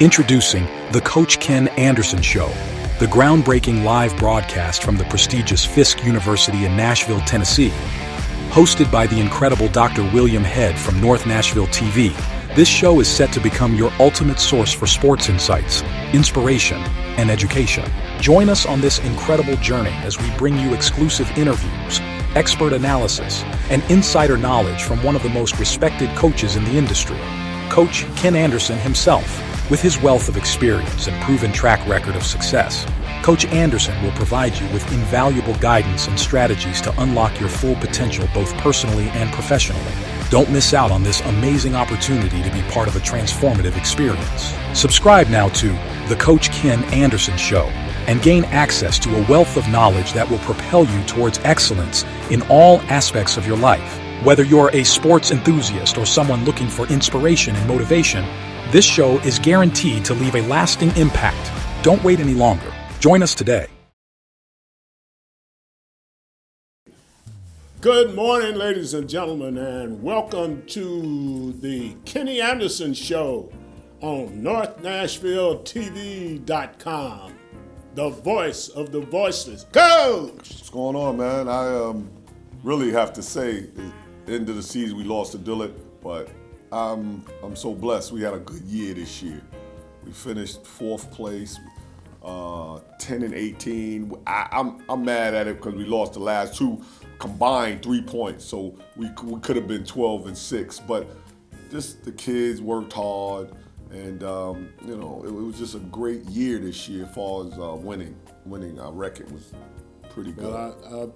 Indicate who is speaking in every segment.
Speaker 1: Introducing the Coach Ken Anderson Show, the groundbreaking live broadcast from the prestigious Fisk University in Nashville, Tennessee. Hosted by the incredible Dr. William Head from North Nashville TV, this show is set to become your ultimate source for sports insights, inspiration, and education. Join us on this incredible journey as we bring you exclusive interviews, expert analysis, and insider knowledge from one of the most respected coaches in the industry, Coach Ken Anderson himself. With his wealth of experience and proven track record of success, Coach Anderson will provide you with invaluable guidance and strategies to unlock your full potential both personally and professionally. Don't miss out on this amazing opportunity to be part of a transformative experience. Subscribe now to The Coach Ken Anderson Show and gain access to a wealth of knowledge that will propel you towards excellence in all aspects of your life. Whether you're a sports enthusiast or someone looking for inspiration and motivation, this show is guaranteed to leave a lasting impact. Don't wait any longer. Join us today.
Speaker 2: Good morning, ladies and gentlemen, and welcome to the Kenny Anderson Show on NorthNashvilleTV.com, the voice of the voiceless. Coach!
Speaker 3: What's going on, man? I really have to say, end of the season we lost to Dillard, but I'm so blessed. We had a good year this year. We finished fourth place, 10-18. I'm mad at it because we lost the last two combined 3 points, so we could have been 12-6. But just the kids worked hard, and it was just a great year this year as far as winning. Our record was pretty good.
Speaker 2: Well,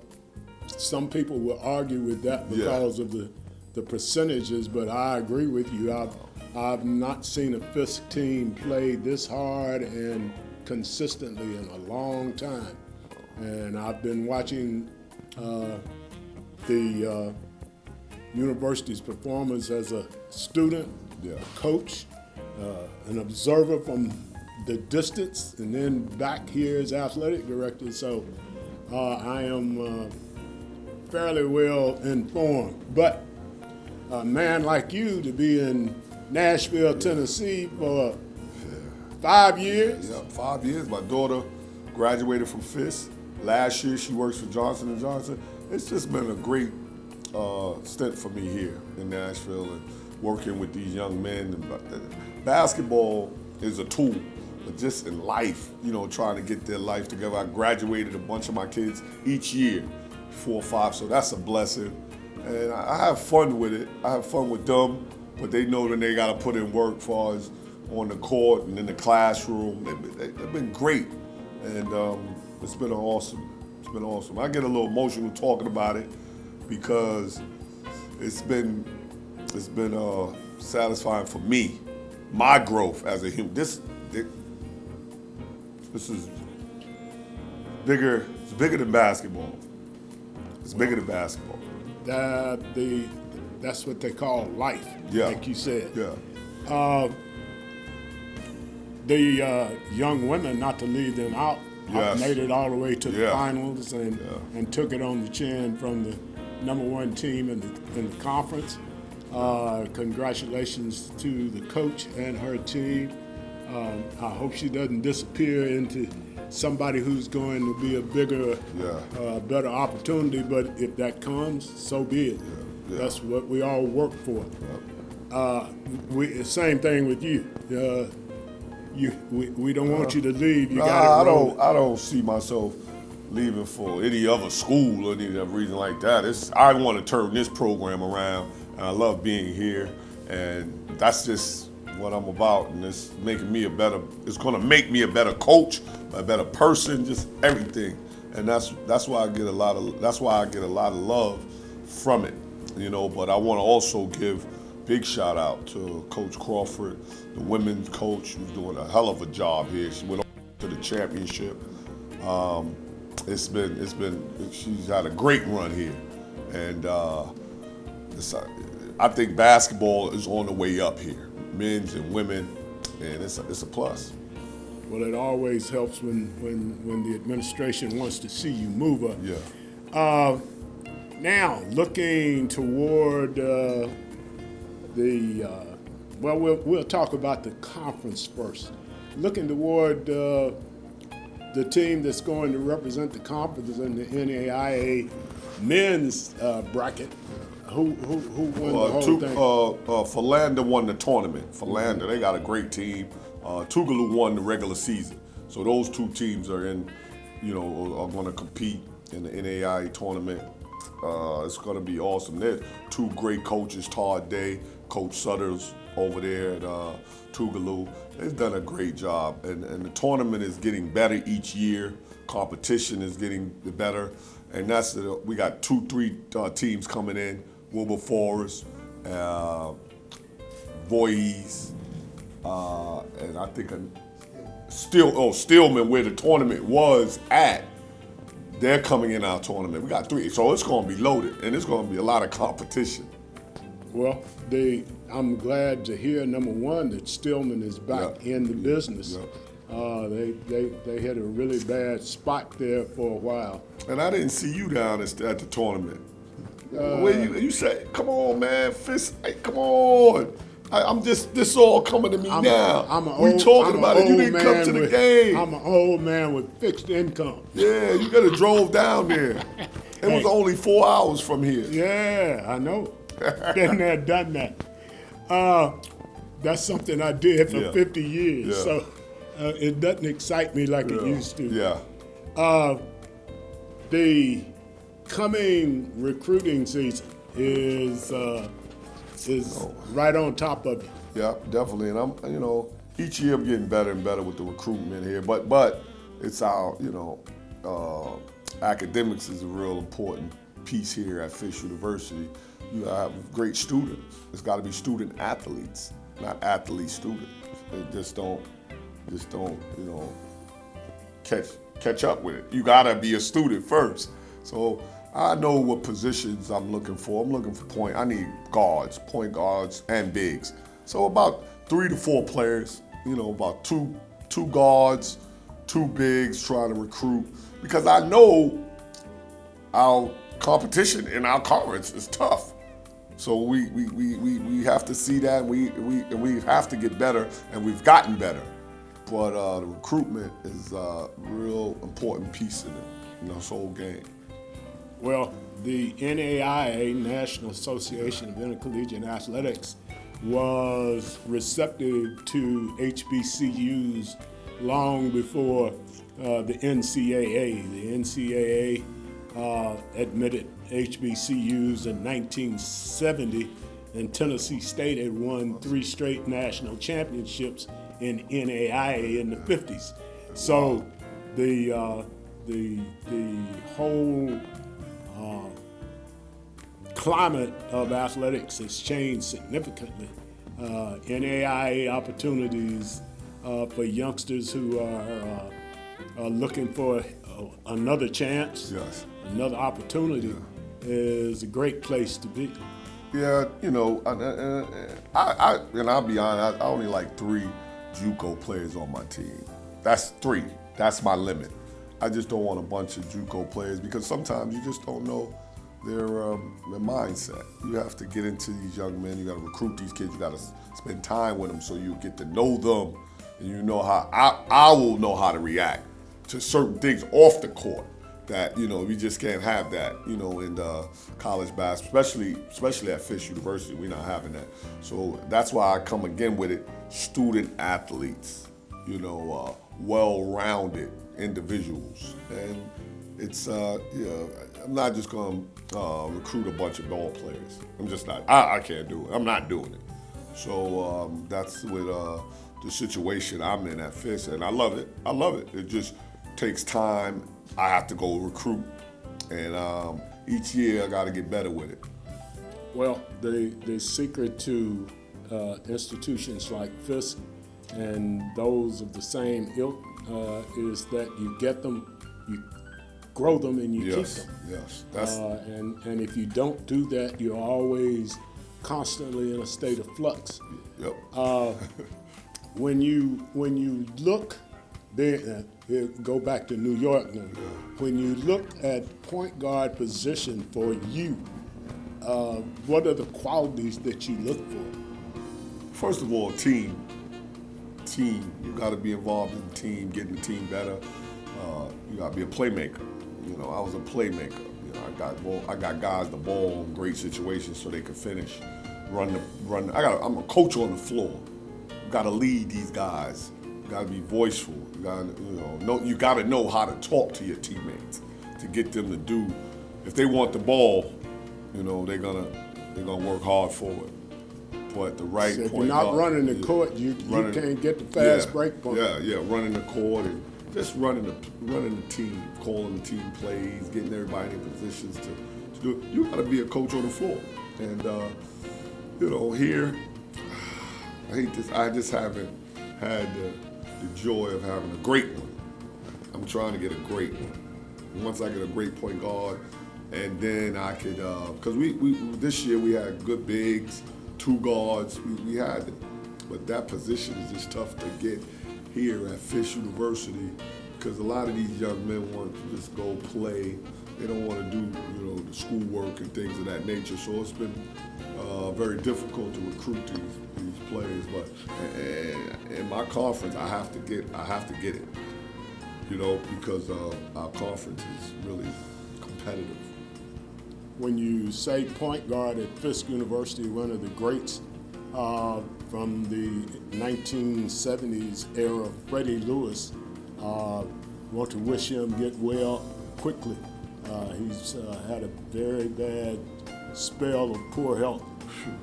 Speaker 2: some people will argue with that because of the percentages, but I agree with you. I've not seen a Fisk team play this hard and consistently in a long time. And I've been watching the university's performance as a student, a coach, an observer from the distance, and then back here as athletic director. So I am fairly well informed. But a man like you to be in Nashville, Tennessee for 5 years?
Speaker 3: Yeah, 5 years. My daughter graduated from Fisk. Last year she works for Johnson & Johnson. It's just been a great stint for me here in Nashville and working with these young men. Basketball is a tool, but just in life, trying to get their life together. I graduated a bunch of my kids each year, 4 or 5, so that's a blessing. And I have fun with it. I have fun with them, but they know that they got to put in work as far as on the court and in the classroom. They've been great, and it's been awesome. It's been awesome. I get a little emotional talking about it because it's been satisfying for me, my growth as a human. This is bigger. It's bigger than basketball. It's bigger than basketball.
Speaker 2: That's what they call life, like you said.
Speaker 3: Yeah.
Speaker 2: The young women, not to leave them out, made it all the way to the finals and took it on the chin from the #1 team in the conference. Congratulations to the coach and her team. I hope she doesn't disappear into somebody who's going to be a bigger, better opportunity, but if that comes, so be it. That's what we all work for. Same thing with you. We don't want you to leave.
Speaker 3: I don't see myself leaving for any other school or any other reason like that. I want to turn this program around, and I love being here, and that's just what I'm about, and it's making me it's gonna make me a better coach, a better person, just everything. And that's why I get a lot of love from it, but I want to also give big shout out to Coach Crawford, the women's coach, who's doing a hell of a job here. She went on to the championship. She's had a great run here, and I think basketball is on the way up here. Men's and women, and it's a plus.
Speaker 2: Well, it always helps when the administration wants to see you move up.
Speaker 3: Yeah.
Speaker 2: Now, looking toward the Well, we'll talk about the conference first. Looking toward the team that's going to represent the conference in the NAIA men's bracket. Who won the whole thing?
Speaker 3: Philander won the tournament. Philander, they got a great team. Tougaloo won the regular season. So those two teams are in, are going to compete in the NAIA tournament. It's going to be awesome. There's two great coaches, Todd Day, Coach Sutters over there at Tougaloo. They've done a great job. And the tournament is getting better each year. Competition is getting better. And we got 2-3 teams coming in. Wilberforce, Voorhees, and I think Stillman, where the tournament was at, they're coming in our tournament. We got 3, so it's going to be loaded, and it's going to be a lot of competition.
Speaker 2: Well, I'm glad to hear, number one, that Stillman is back in the business. They had a really bad spot there for a while.
Speaker 3: And I didn't see you down at the tournament. You say, come on, man, Fist, hey, come on. I'm just, this all coming to me now. We talking about it, you didn't come to the game.
Speaker 2: I'm an old man with fixed income.
Speaker 3: Yeah, you could have drove down there. It was only 4 hours from here.
Speaker 2: Yeah, I know. Been there, done that. That's something I did for 50 years, so it doesn't excite me like it used to.
Speaker 3: Yeah.
Speaker 2: The coming recruiting season is right on top of you.
Speaker 3: Yeah, definitely. And I'm, each year I'm getting better and better with the recruitment here. But it's our, academics is a real important piece here at Fisk University. You have great students. It's got to be student athletes, not athlete students. They just don't, catch up with it. You got to be a student first. So I know what positions I'm looking for. I'm looking for I need guards, point guards, and bigs. So about 3 to 4 players, about two guards, 2 bigs trying to recruit. Because I know our competition in our conference is tough. So we have to see that, and we have to get better, and we've gotten better. But the recruitment is a real important piece in this whole game.
Speaker 2: Well, the NAIA, National Association of Intercollegiate Athletics, was receptive to HBCUs long before the NCAA. The NCAA admitted HBCUs in 1970, and Tennessee State had won 3 straight national championships in NAIA in the 50s. So the whole climate of athletics has changed significantly. NAIA opportunities for youngsters who are looking for another chance, another opportunity, is a great place to be.
Speaker 3: Yeah, and I'll be honest, I only like 3 JUCO players on my team. That's 3. That's my limit. I just don't want a bunch of JUCO players because sometimes you just don't know their mindset. You have to get into these young men. You got to recruit these kids. You got to spend time with them so you get to know them, and you know how I will know how to react to certain things off the court. That we just can't have that. In college basketball, especially at Fisk University, we're not having that. So that's why I come again with it. Student athletes, well-rounded individuals, and it's I'm not just going to recruit a bunch of ball players. I'm just not. I can't do it. I'm not doing it. So that's with the situation I'm in at Fisk, and I love it. I love it. It just takes time. I have to go recruit, and each year I got to get better with it.
Speaker 2: Well, the secret to institutions like Fisk and those of the same ilk is that you get them, you grow them, and you keep them.
Speaker 3: Yes,
Speaker 2: and if you don't do that, you're always constantly in a state of flux.
Speaker 3: Yep.
Speaker 2: When you look, go back to New York now. When you look at point guard position for you, what are the qualities that you look for?
Speaker 3: First of all, team. You got to be involved in the team, getting the team better. You got to be a playmaker. You know, I was a playmaker. You know, I got guys the ball in great situations so they could finish, run. I'm a coach on the floor. You got to lead these guys. You got to be voiceful. You got to know how to talk to your teammates to get them to do. If they want the ball, you know, they're gonna work hard for it. But the right
Speaker 2: So if
Speaker 3: point
Speaker 2: you're not
Speaker 3: guard,
Speaker 2: running the court, you can't get the fast break point.
Speaker 3: Yeah, running the court and just running the team, calling the team plays, getting everybody in positions to do it. You got to be a coach on the floor. And you know, here, I hate this. I just haven't had the joy of having a great one. I'm trying to get a great one. Once I get a great point guard, and then I could, because we this year we had good bigs. 2 guards, we had them. But that position is just tough to get here at Fisk University because a lot of these young men want to just go play. They don't want to do, you know, the schoolwork and things of that nature. So it's been very difficult to recruit these players. But in my conference, I have to get it, you know, because our conference is really competitive.
Speaker 2: When you say point guard at Fisk University, one of the greats from the 1970s era, Freddie Lewis, want to wish him get well quickly. He's had a very bad spell of poor health.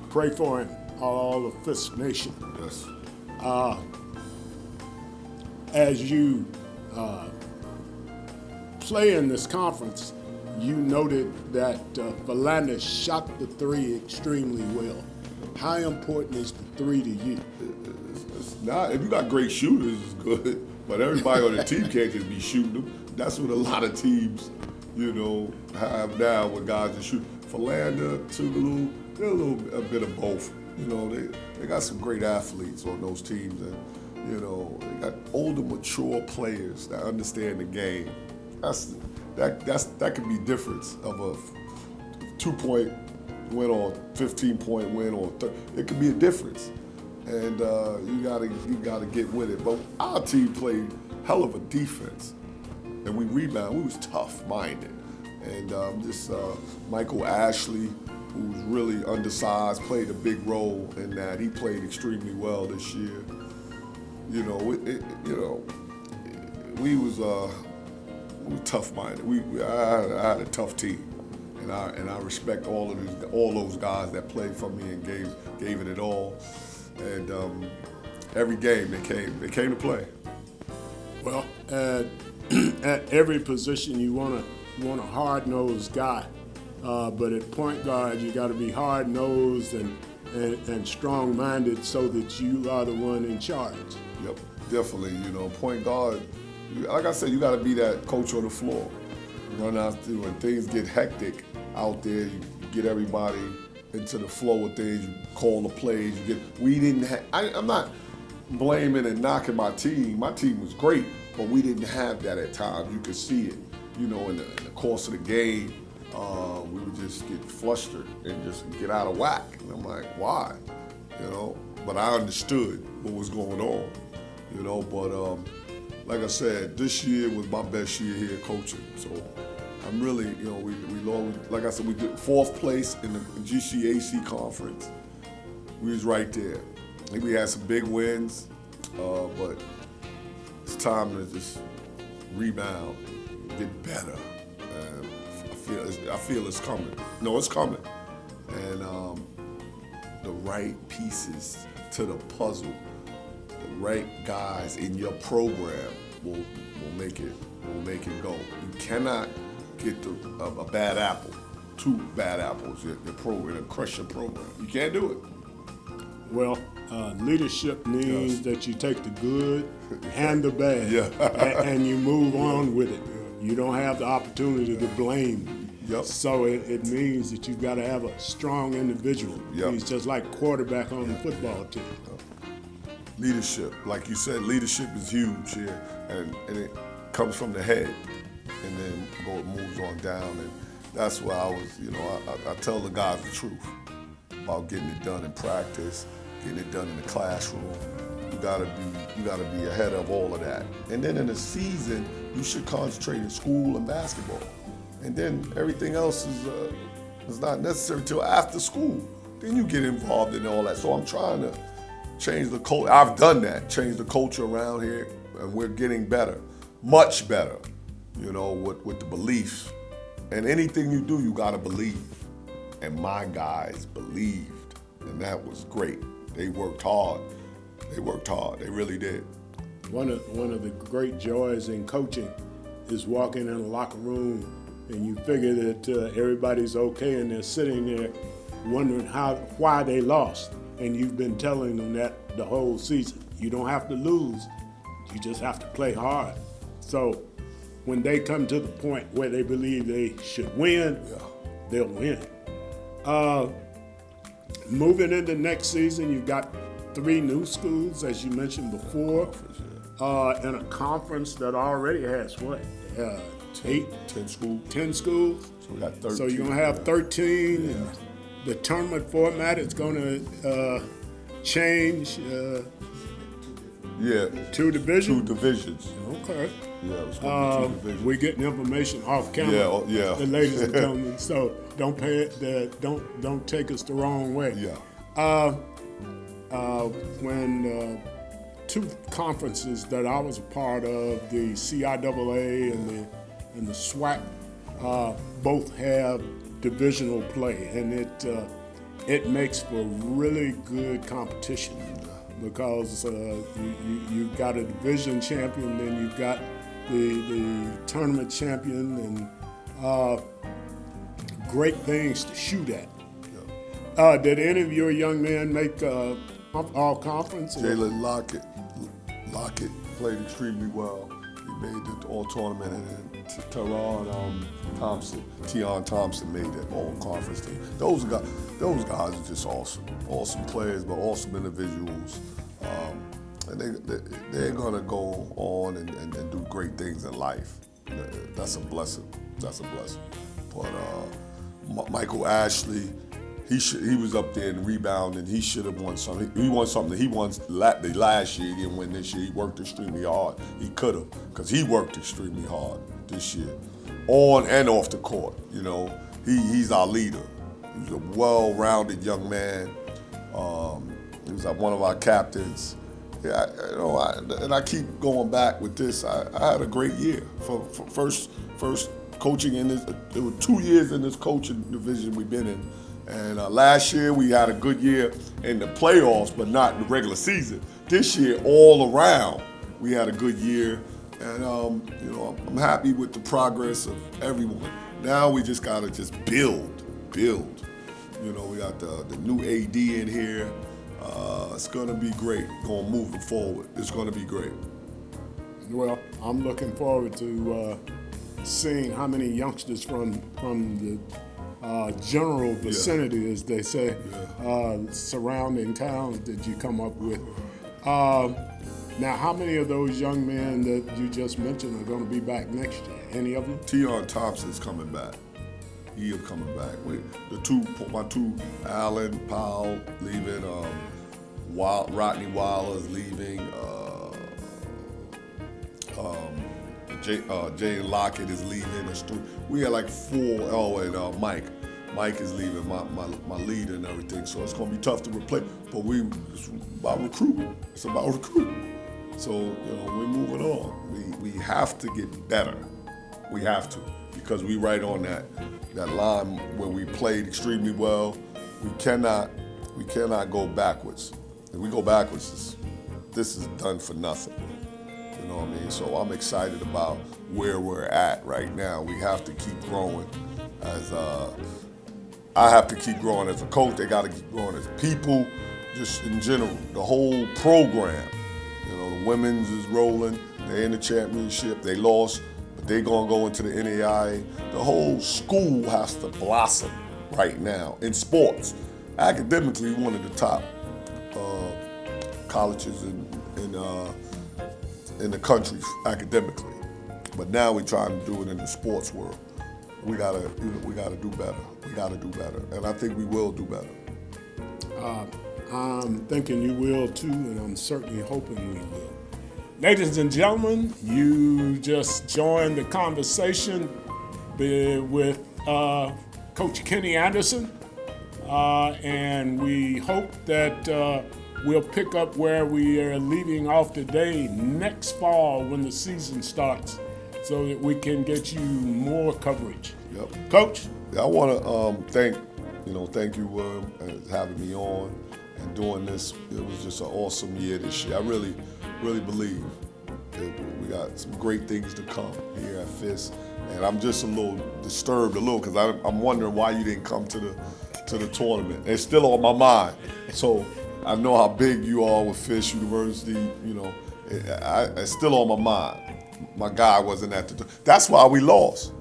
Speaker 2: Pray for him, all of Fisk Nation.
Speaker 3: Yes.
Speaker 2: As you play in this conference, you noted that Philander shot the 3 extremely well. How important is the 3 to you?
Speaker 3: It's not. If you got great shooters, it's good. But everybody on the team can't just be shooting them. That's what a lot of teams, you know, have now with guys that shoot. Philander, Tougaloo, they're a bit of both. You know, they got some great athletes on those teams, and you know, they got older, mature players that understand the game. That could be difference of a 2-point win or 15-point win or it could be a difference, and you gotta get with it. But our team played hell of a defense, and we rebound. We was tough-minded, and Michael Ashley, who's really undersized, played a big role in that. He played extremely well this year. You know, we was tough-minded. I had a tough team, and I respect all those guys that played for me and gave it all. And every game they came to play.
Speaker 2: Well, at every position you want a hard-nosed guy, but at point guard you got to be hard-nosed and strong-minded so that you are the one in charge.
Speaker 3: Yep, definitely. You know, point guard. Like I said, you got to be that coach on the floor. Run out through when things get hectic out there. You get everybody into the flow of things. You call the plays. I'm not blaming and knocking my team. My team was great, but we didn't have that at times. You could see it. You know, in the course of the game, we would just get flustered and just get out of whack. And I'm like, why? You know. But I understood what was going on. You know, but. Like I said, this year was my best year here coaching. So I'm really, you know, we like I said, we did 4th place in the GCAC conference. We was right there. I think we had some big wins, but it's time to just rebound, get better. And I feel it's coming. No, it's coming. And the right pieces to the puzzle. The right guys in your program will make it go. You cannot get a bad apple, 2 bad apples in your program and crush your program. You can't do it.
Speaker 2: Well, leadership means that you take the good and the bad, and you move on with it. You don't have the opportunity to blame.
Speaker 3: Yep.
Speaker 2: So it means that you've got to have a strong individual.
Speaker 3: Yep.
Speaker 2: He's just like quarterback on the football team.
Speaker 3: Leadership, like you said, leadership is huge here, and it comes from the head, and then it moves on down, and that's why I was, you know, I tell the guys the truth about getting it done in practice, getting it done in the classroom. You gotta be ahead of all of that. And then in the season, you should concentrate in school and basketball. And then everything else is not necessary till after school. Then you get involved in all that. So I'm trying to change the culture. I've done that, change the culture around here, and we're getting better, much better, with the beliefs. And anything you do, you gotta believe. And my guys believed, and that was great. They worked hard. They really did.
Speaker 2: One of the great joys in coaching is walking in a locker room and you figure that everybody's okay, and they're sitting there wondering why they lost. And you've been telling them that the whole season. You don't have to lose. You just have to play hard. So when they come to the point where they believe they should win, they'll win. Moving into next season, you've got 3 new schools, as you mentioned before, and a conference that already has what?
Speaker 3: 10 schools.
Speaker 2: 10 schools.
Speaker 3: So we got 13.
Speaker 2: So you're going to have 13, and the tournament format is going to change. 2 divisions?
Speaker 3: 2 divisions.
Speaker 2: Okay.
Speaker 3: Yeah, it's going to be 2 divisions.
Speaker 2: We're getting information off camera, ladies and gentlemen. So don't take us the wrong way.
Speaker 3: Yeah.
Speaker 2: When 2 conferences that I was a part of, the CIAA and the SWAC, both have divisional play, and it makes for really good competition because you've got a division champion, then you've got the tournament champion, and great things to shoot at. Did any of your young men make all conference?
Speaker 3: Jalen Lockett played extremely well. He made the all tournament, and then Tion Thompson made that all conference team. Those guys are just awesome players, but awesome individuals. And they're gonna go on and do great things in life. That's a blessing. But Michael Ashley, he was up there in rebounding. He should have won something. He won something. He won the last year. He didn't win this year. He worked extremely hard. He could have, because he worked extremely hard this year, on and off the court. He's our leader. He's a well-rounded young man. He was one of our captains. Yeah, and I keep going back with this. I had a great year for first coaching in this. There were 2 years in this coaching division we've been in. And last year we had a good year in the playoffs, but not in the regular season. This year, all around, we had a good year. And I'm happy with the progress of everyone. Now we just gotta build. We got the new AD in here. It's gonna be great moving forward. It's gonna be great.
Speaker 2: Well, I'm looking forward to seeing how many youngsters from the general vicinity, as they say, surrounding towns that you come up with. Now, how many of those young men that you just mentioned are going to be back next year? Any of them?
Speaker 3: Tion Thompson's coming back. He is coming back. My two, Allen Powell leaving, Rodney Wilder's leaving, Jay Lockett is leaving. We had like 4. Oh, and Mike is leaving, my leader and everything. So it's going to be tough to replace. But it's about recruiting. So we're moving on. We have to get better. We have to, because we right on that line where we played extremely well. We cannot go backwards. If we go backwards, this is done for nothing. You know what I mean? So I'm excited about where we're at right now. We have to keep growing. I have to keep growing as a coach. They got to keep growing as people, just in general. The whole program. The women's is rolling. They're in the championship. They lost, but they're going to go into the NAIA. The whole school has to blossom right now in sports. Academically, one of the top colleges in the country academically. But now we're trying to do it in the sports world. We gotta do better. We gotta do better, and I think we will do better.
Speaker 2: I'm thinking you will too, and I'm certainly hoping we will. Ladies and gentlemen, you just joined the conversation with Coach Kennie Anderson, and we hope that we'll pick up where we are leaving off today next fall when the season starts, so that we can get you more coverage.
Speaker 3: Yep.
Speaker 2: Coach?
Speaker 3: I want to thank you, William, for having me on and doing this. It was just an awesome year this year. I really believe that we got some great things to come here at FIS, and I'm just a little disturbed because I'm wondering why you didn't come to the tournament. It's still on my mind. So I know how big you are with FIS University. It's still on my mind. My guy wasn't at the. That's why we lost.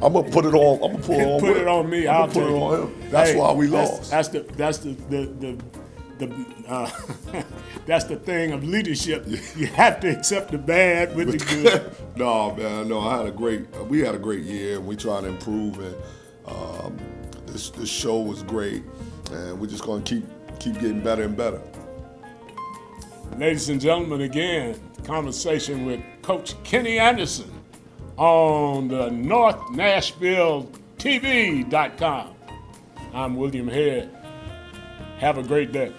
Speaker 3: I'm gonna put it on. I'm gonna put it on.
Speaker 2: Put it on me.
Speaker 3: I'll put it on him. That's why we lost.
Speaker 2: That's the that's the thing of leadership. You have to accept the bad with the good.
Speaker 3: No, man. No, we had a great year, and we trying to improve. And this show was great, and we're just gonna keep getting better and better.
Speaker 2: Ladies and gentlemen, again, conversation with Coach Kennie Anderson on the NorthNashvilleTV.com. I'm William Head. Have a great day.